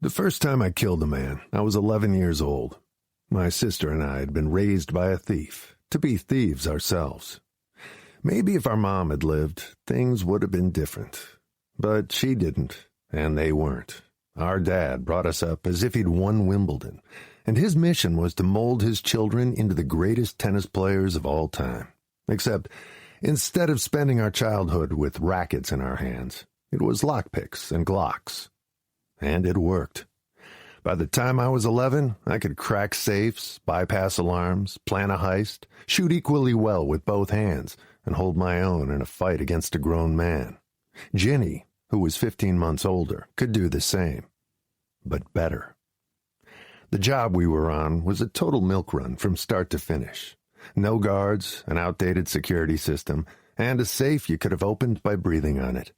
The first time I killed a man, I was 11 years old. My sister and I had been raised by a thief, to be thieves ourselves. Maybe if our mom had lived, things would have been different. But she didn't, and they weren't. Our dad brought us up as if he'd won Wimbledon, and his mission was to mold his children into the greatest tennis players of all time. Except, instead of spending our childhood with rackets in our hands, it was lockpicks and Glocks. And it worked. By the time I was 11, I could crack safes, bypass alarms, plan a heist, shoot equally well with both hands, and hold my own in a fight against a grown man. Ginny, who was 15 months older, could do the same, but better. The job we were on was a total milk run from start to finish. No guards, an outdated security system, and a safe you could have opened by breathing on it.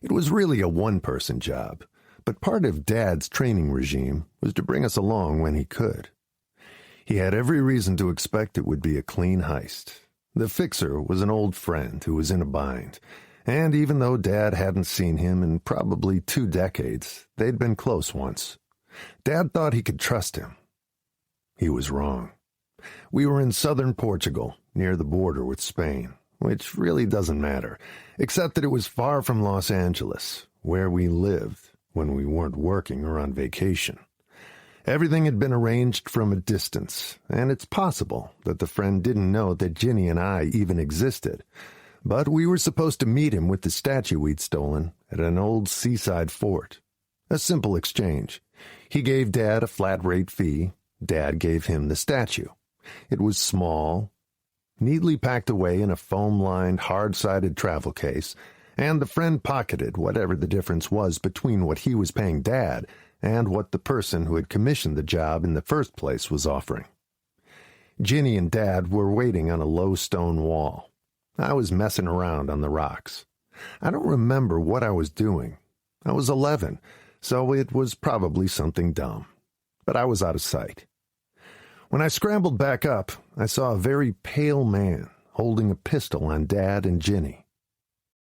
It was really a one-person job, but part of Dad's training regime was to bring us along when he could. He had every reason to expect it would be a clean heist. The fixer was an old friend who was in a bind, and even though Dad hadn't seen him in probably 2 decades, they'd been close once. Dad thought he could trust him. He was wrong. We were in southern Portugal, near the border with Spain, which really doesn't matter, except that it was far from Los Angeles, where we lived when we weren't working or on vacation. Everything had been arranged from a distance, and it's possible that the friend didn't know that Ginny and I even existed. But we were supposed to meet him with the statue we'd stolen at an old seaside fort. A simple exchange. He gave Dad a flat-rate fee. Dad gave him the statue. It was small, neatly packed away in a foam-lined, hard-sided travel case, and the friend pocketed whatever the difference was between what he was paying Dad and what the person who had commissioned the job in the first place was offering. Ginny and Dad were waiting on a low stone wall. I was messing around on the rocks. I don't remember what I was doing. I was 11, so it was probably something dumb. But I was out of sight. When I scrambled back up, I saw a very pale man holding a pistol on Dad and Ginny.